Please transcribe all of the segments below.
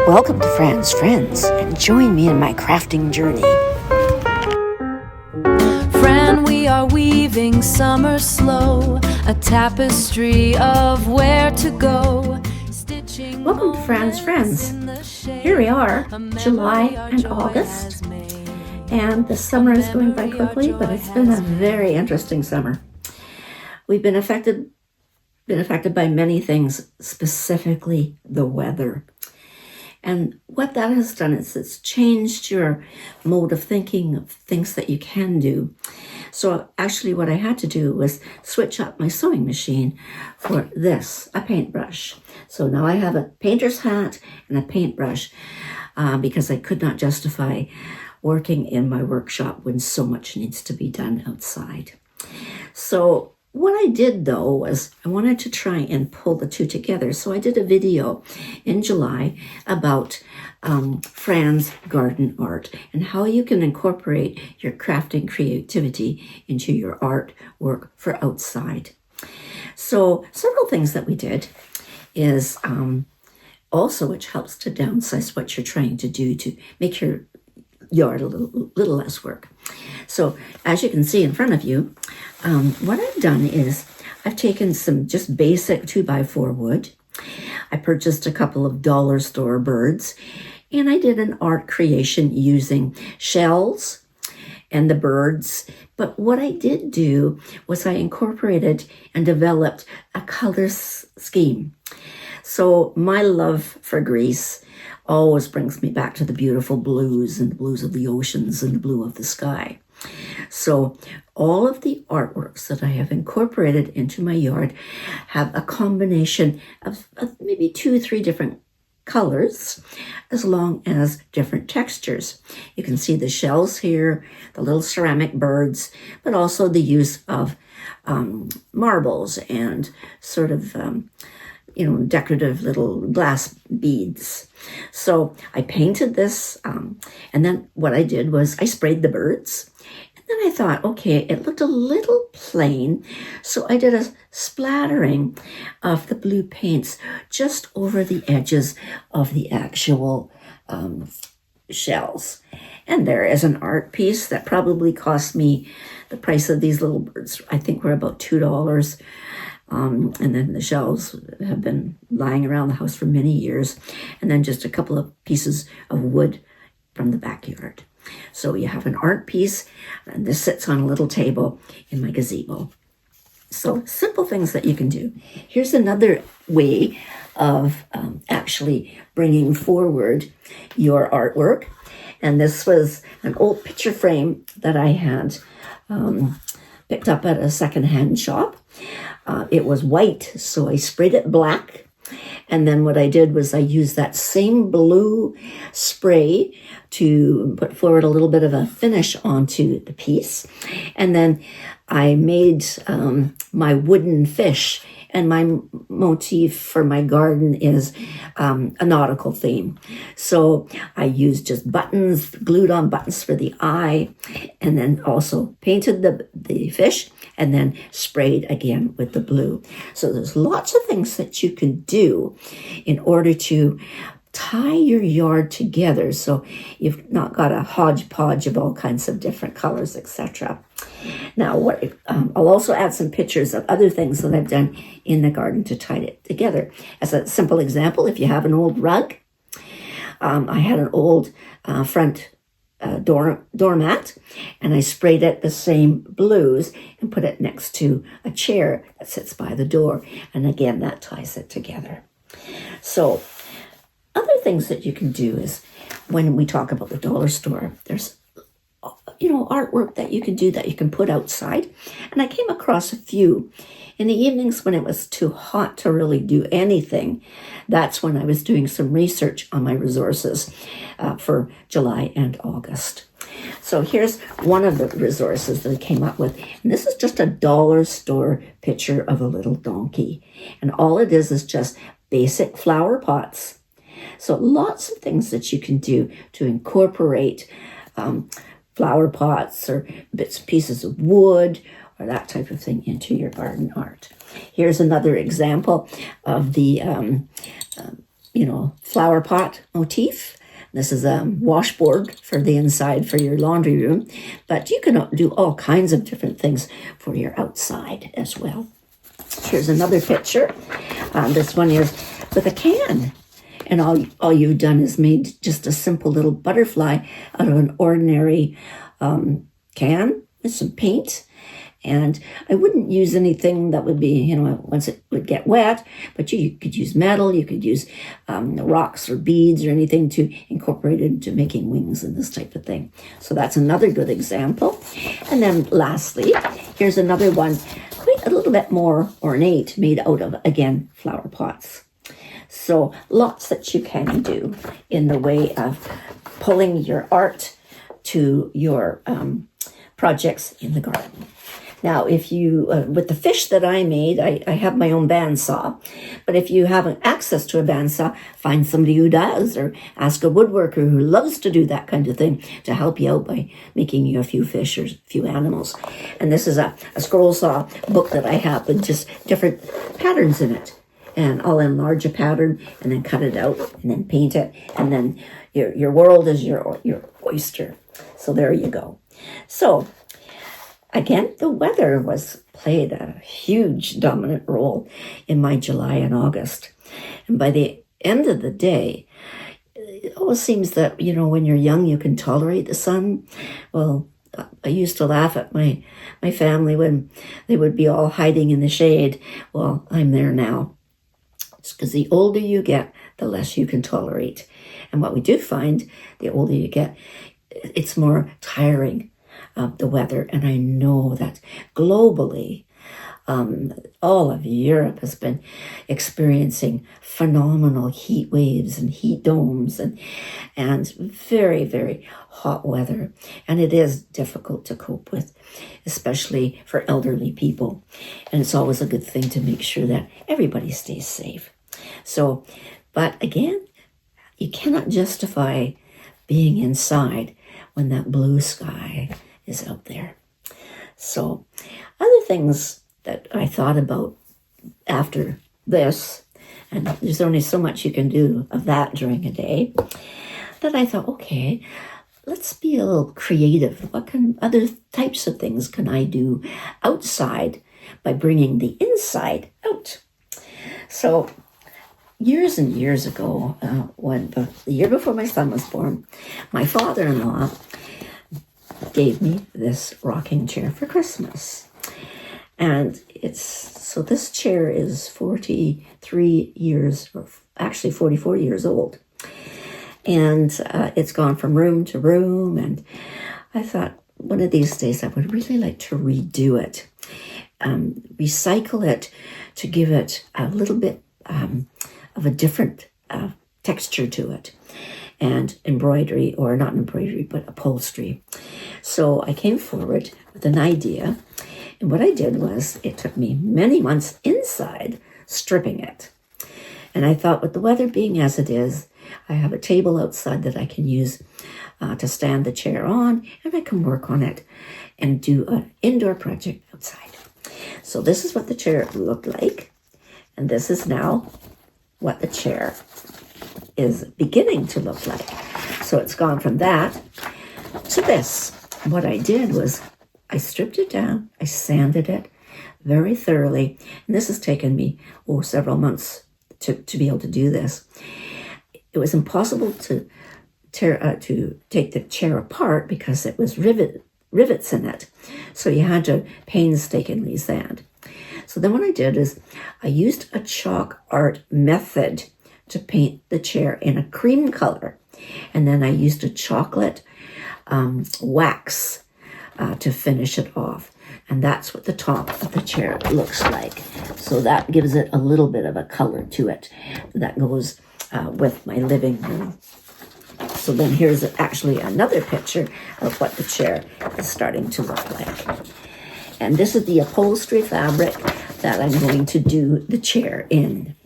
Welcome to Fran's Friends, and join me in my crafting journey. Fran, we are weaving summer slow, a tapestry of where to go. Welcome to Fran's Friends. Here we are, July and August, and the summer is going by quickly, but it's been a very interesting summer. We've been affected by many things, specifically the weather. And what that has done is it's changed your mode of thinking of things that you can do. So actually what I had to do was switch up my sewing machine for this, a paintbrush. So now I have a painter's hat and a paintbrush because I could not justify working in my workshop when so much needs to be done outside. So what I did though was I wanted to try and pull the two together. So I did a video in July about Fran's garden art and how you can incorporate your crafting creativity into your artwork for outside. So several things that we did is also, which helps to downsize what you're trying to do to make your yard a little less work. So as you can see in front of you, what I've done is I've taken some just basic 2x4 wood. I purchased a couple of dollar store birds, and I did an art creation using shells and the birds. But what I did do was I incorporated and developed a color scheme. So my love for Greece always brings me back to the beautiful blues and the blues of the oceans and the blue of the sky. So all of the artworks that I have incorporated into my yard have a combination of maybe 2 or 3 different colors, as long as different textures. You can see the shells here, the little ceramic birds, but also the use of marbles and sort of decorative little glass beads. So I painted this, and then what I did was I sprayed the birds. And then I thought, okay, it looked a little plain, so I did a splattering of the blue paints just over the edges of the actual shells. And there is an art piece that probably cost me the price of these little birds. I think were about $2. And then the shells have been lying around the house for many years. And then just a couple of pieces of wood from the backyard. So you have an art piece, and this sits on a little table in my gazebo. So simple things that you can do. Here's another way of actually bringing forward your artwork. And this was an old picture frame that I had picked up at a secondhand shop. It was white, so I sprayed it black. And then what I did was I used that same blue spray to put forward a little bit of a finish onto the piece. And then I made my wooden fish. And my motif for my garden is a nautical theme. So I used just buttons, glued on buttons for the eye, and then also painted the fish and then sprayed again with the blue. So there's lots of things that you can do in order to tie your yard together so you've not got a hodgepodge of all kinds of different colors, etc. Now, I'll also add some pictures of other things that I've done in the garden to tie it together. As a simple example, if you have an old rug, I had an old front doormat, and I sprayed it the same blues and put it next to a chair that sits by the door. And again, that ties it together. So other things that you can do is when we talk about the dollar store, there's artwork that you can do that you can put outside. And I came across a few in the evenings when it was too hot to really do anything. That's when I was doing some research on my resources for July and August. So here's one of the resources that I came up with. And this is just a dollar store picture of a little donkey. And all it is just basic flower pots. So lots of things that you can do to incorporate flower pots or bits and pieces of wood or that type of thing into your garden art. Here's another example of the flower pot motif. This is a washboard for the inside for your laundry room, but you can do all kinds of different things for your outside as well. Here's another picture. This one is with a can, and all you've done is made just a simple little butterfly out of an ordinary can with some paint. And I wouldn't use anything that would be, once it would get wet, but you could use metal, you could use rocks or beads or anything to incorporate it into making wings and this type of thing. So that's another good example. And then lastly, here's another one, quite a little bit more ornate, made out of, again, flower pots. So lots that you can do in the way of pulling your art to your projects in the garden. Now, if you, with the fish that I made, I have my own bandsaw. But if you haven't access to a bandsaw, find somebody who does, or ask a woodworker who loves to do that kind of thing to help you out by making you a few fish or a few animals. And this is a scroll saw book that I have with just different patterns in it. And I'll enlarge a pattern and then cut it out and then paint it. And then your world is your oyster. So there you go. So, again, the weather played a huge dominant role in my July and August. And by the end of the day, it always seems that, when you're young, you can tolerate the sun. Well, I used to laugh at my family when they would be all hiding in the shade. Well, I'm there now. It's because the older you get, the less you can tolerate. And what we do find, the older you get, it's more tiring. The weather, and I know that globally, all of Europe has been experiencing phenomenal heat waves and heat domes and very, very hot weather. And it is difficult to cope with, especially for elderly people. And it's always a good thing to make sure that everybody stays safe. So, but again, you cannot justify being inside when that blue sky is out there. So other things that I thought about after this, and there's only so much you can do of that during a day, that I thought, okay, let's be a little creative. What other types of things can I do outside by bringing the inside out? So years and years ago, when the year before my son was born, my father-in-law gave me this rocking chair for Christmas. And this chair is 43 years, or actually 44 years old. And it's gone from room to room. And I thought one of these days I would really like to redo it, recycle it to give it a little bit of a different texture to it. And embroidery, or not embroidery, but upholstery. So I came forward with an idea, and what I did was, it took me many months inside stripping it. And I thought, with the weather being as it is, I have a table outside that I can use to stand the chair on, and I can work on it and do an indoor project outside. So this is what the chair looked like, and this is now what the chair is beginning to look like. So it's gone from that to this. What I did was I stripped it down, I sanded it very thoroughly, and this has taken me several months to be able to do this. It was impossible to take the chair apart because it was rivets in it, so you had to painstakingly sand. So then what I did is I used a chalk art method to paint the chair in a cream color. And then I used a chocolate wax to finish it off. And that's what the top of the chair looks like. So that gives it a little bit of a color to it that goes with my living room. So then here's actually another picture of what the chair is starting to look like. And this is the upholstery fabric that I'm going to do the chair in.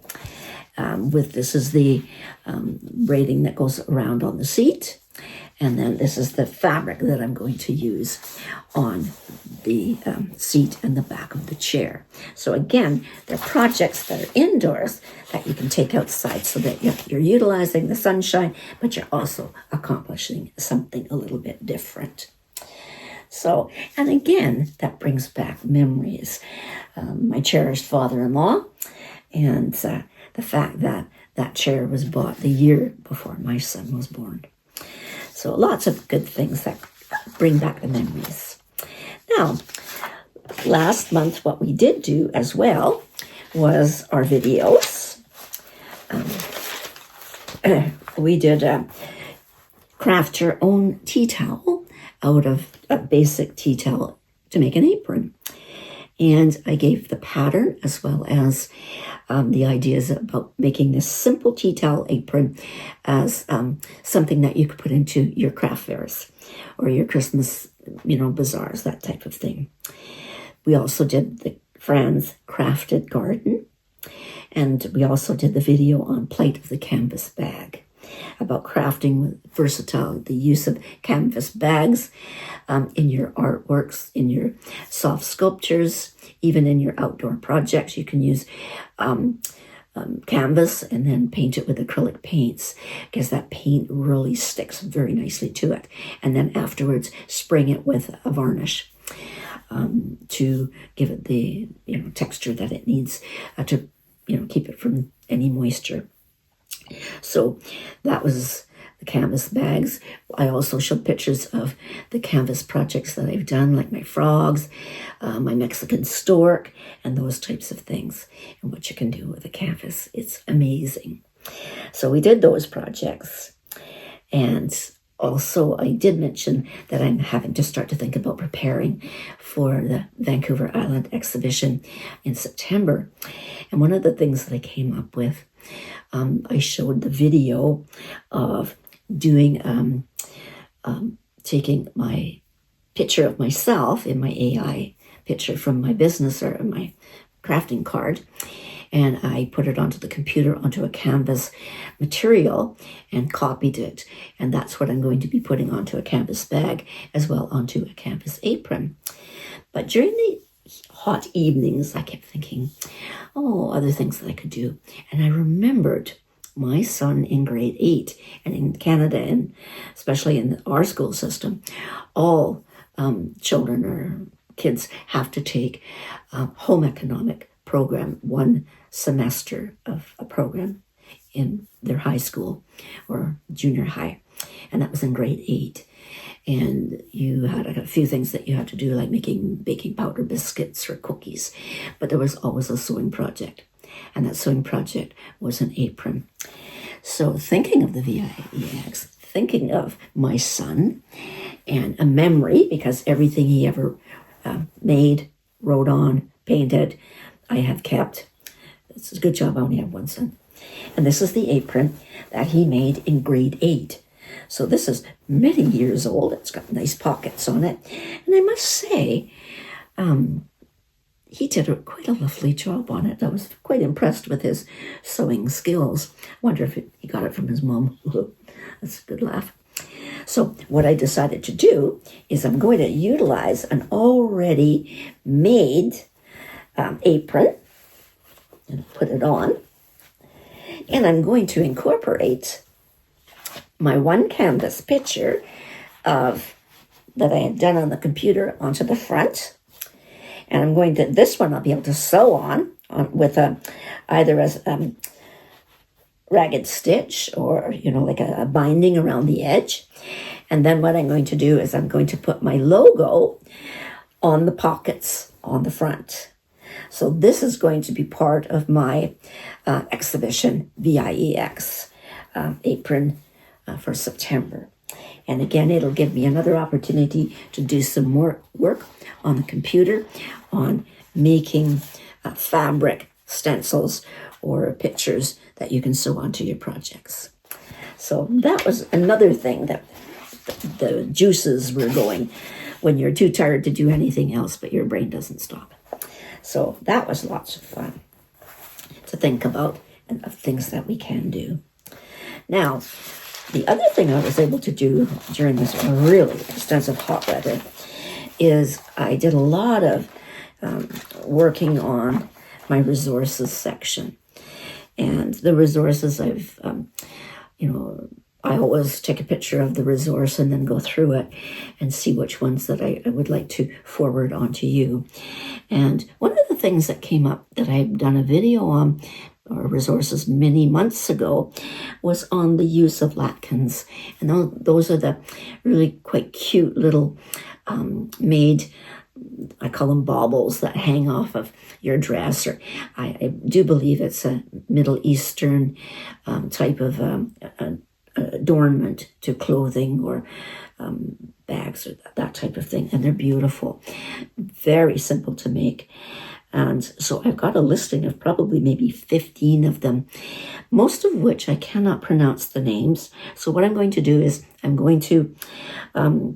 This is the braiding that goes around on the seat. And then this is the fabric that I'm going to use on the seat and the back of the chair. So again, they're projects that are indoors that you can take outside so that you're utilizing the sunshine, but you're also accomplishing something a little bit different. So, and again, that brings back memories. My cherished father-in-law, and the fact that that chair was bought the year before my son was born. So lots of good things that bring back the memories. Now, last month, what we did do as well was our videos. We did craft your own tea towel out of a basic tea towel to make an apron. And I gave the pattern as well as the ideas about making this simple tea towel apron as something that you could put into your craft fairs or your Christmas, bazaars, that type of thing. We also did the Fran's Crafted Garden, and we also did the video on Plight of the Canvas Bag, about crafting with versatile, the use of canvas bags in your artworks, in your soft sculptures, even in your outdoor projects. You can use canvas and then paint it with acrylic paints, because that paint really sticks very nicely to it. And then afterwards, spring it with a varnish to give it the texture that it needs to keep it from any moisture. So that was the canvas bags. I also showed pictures of the canvas projects that I've done, like my frogs, my Mexican stork, and those types of things, and what you can do with a canvas. It's amazing. So we did those projects. And also, I did mention that I'm having to start to think about preparing for the Vancouver Island Exhibition in September. And one of the things that I came up with, I showed the video of doing, taking my picture of myself in my AI picture from my business or my crafting card, and I put it onto the computer, onto a canvas material, and copied it. And that's what I'm going to be putting onto a canvas bag, as well onto a canvas apron. But during the hot evenings, I kept thinking, other things that I could do. And I remembered my son in grade 8, and in Canada, and especially in our school system, all children or kids have to take a home economic program, one semester of a program in their high school or junior high. And that was in grade 8. And you had a few things that you had to do, like making baking powder biscuits or cookies. But there was always a sewing project. And that sewing project was an apron. So thinking of the VIEX, thinking of my son, and a memory, because everything he ever made, wrote on, painted, I have kept. It's a good job I only have one son. And this is the apron that he made in grade 8. So this is many years old. It's got nice pockets on it. And I must say, he did quite a lovely job on it. I was quite impressed with his sewing skills. I wonder if he got it from his mom. That's a good laugh. So what I decided to do is I'm going to utilize an already made apron and put it on. And I'm going to incorporate my one canvas picture of that I had done on the computer onto the front. And I'm going to, this one I'll be able to sew on with either as ragged stitch or, like a binding around the edge. And then what I'm going to do is I'm going to put my logo on the pockets on the front. So this is going to be part of my exhibition, VIEX apron for September. And again, it'll give me another opportunity to do some more work on the computer on making fabric stencils or pictures that you can sew onto your projects. So that was another thing that the juices were going when you're too tired to do anything else, but your brain doesn't stop. So that was lots of fun to think about and of things that we can do. Now, the other thing I was able to do during this really extensive hot weather is I did a lot of working on my resources section. And the resources I always take a picture of the resource and then go through it and see which ones that I would like to forward onto you. And one of the things that came up that I've done a video on, or resources many months ago, was on the use of latkans. And those are the really quite cute little made, I call them baubles, that hang off of your dress. Or I do believe it's a Middle Eastern type of adornment to clothing or bags or that type of thing. And they're beautiful, very simple to make. And so I've got a listing of probably maybe 15 of them, most of which I cannot pronounce the names. So what I'm going to do is I'm going to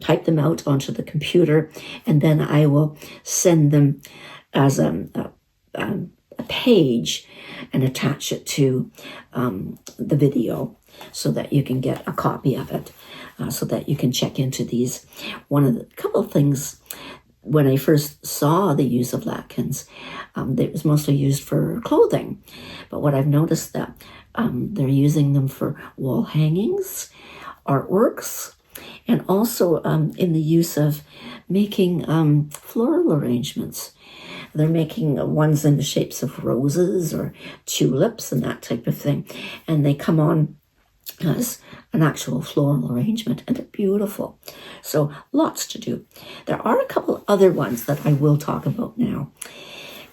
type them out onto the computer, and then I will send them as a page and attach it to the video so that you can get a copy of it, so that you can check into these. One of the couple of things, when I first saw the use of latkans, it was mostly used for clothing. But what I've noticed that they're using them for wall hangings, artworks, and also in the use of making floral arrangements. They're making ones in the shapes of roses or tulips and that type of thing. And they come on as an actual floral arrangement, and they're beautiful. So lots to do. There are a couple other ones that I will talk about now.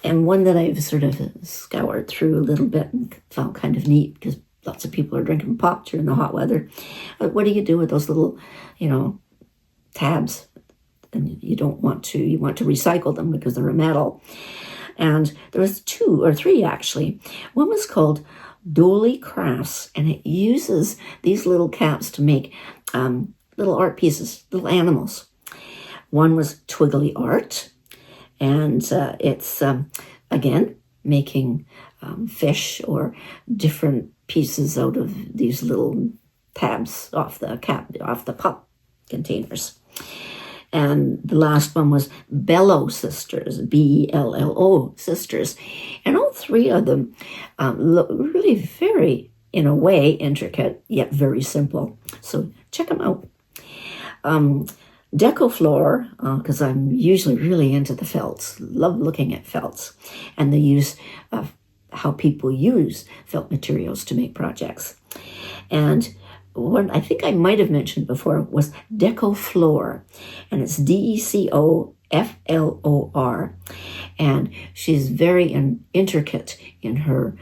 And one that I've sort of scoured through a little bit and found kind of neat, because lots of people are drinking pop during the hot weather. But what do you do with those little, tabs? And you want to recycle them because they're a metal. And there was 2 or 3 actually. One was called Dolly Crafts, and it uses these little caps to make little art pieces, little animals. One was Twiggly Art, and it's again making fish or different pieces out of these little tabs off the pop containers. And the last one was Bello Sisters, Bello Sisters. And all 3 of them look really very, in a way, intricate, yet very simple. So check them out. Decoflor, because I'm usually really into the felts, love looking at felts, and the use of how people use felt materials to make projects. And one I think I might have mentioned before was Decoflor, and it's DECOFLOR, and she's very intricate in her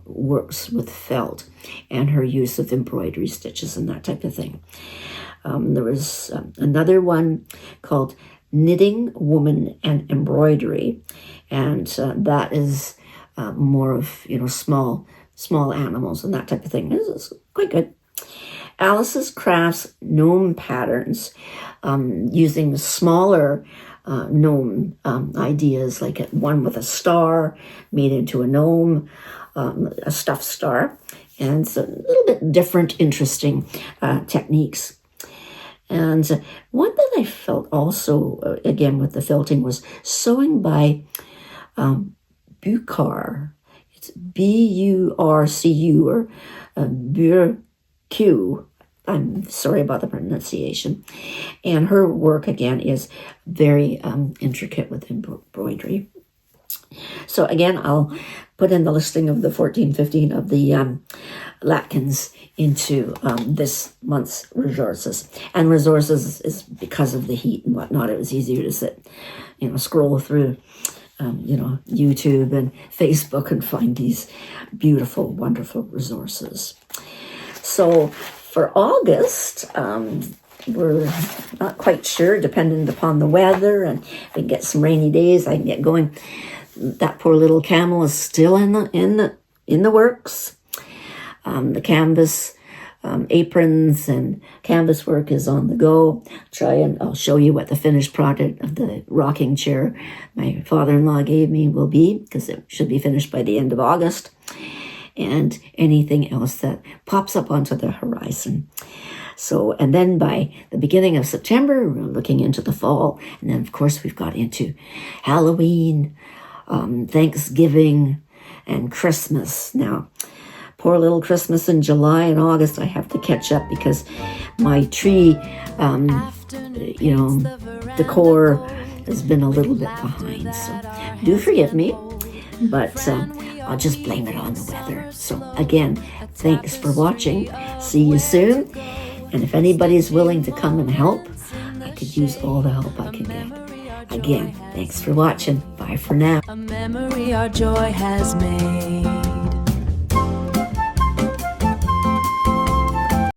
works with felt and her use of embroidery stitches and that type of thing. There was another one called Knitting Woman and Embroidery, and that is more of small animals and that type of thing. This is quite good. Alice's Crafts Gnome Patterns, using smaller gnome ideas, like one with a star made into a gnome, a stuffed star, and it's a little bit different, interesting techniques. And one that I felt also, again with the felting, was Sewing by Bucar. It's BURCU or Burq. I'm sorry about the pronunciation. And her work, again, is very intricate with embroidery. So again, I'll put in the listing of the 15 of the latkans into this month's resources. And resources is because of the heat and whatnot. It was easier to sit, scroll through, YouTube and Facebook and find these beautiful, wonderful resources. So for August, we're not quite sure, dependent upon the weather, and if we can get some rainy days, I can get going. That poor little camel is still in the works. The canvas aprons and canvas work is on the go. I'll show you what the finished product of the rocking chair my father-in-law gave me will be, because it should be finished by the end of August. and anything else that pops up onto the horizon. So, and then by the beginning of September, we're looking into the fall. And then, of course, we've got into Halloween, Thanksgiving, and Christmas. Now, poor little Christmas in July and August, I have to catch up because my tree, decor has been a little bit behind. So do forgive me, but I'll just blame it on the weather. So again, thanks for watching. See you soon. And if anybody's willing to come and help, I could use all the help I can get. Again, thanks for watching. Bye for now. A memory our joy has made.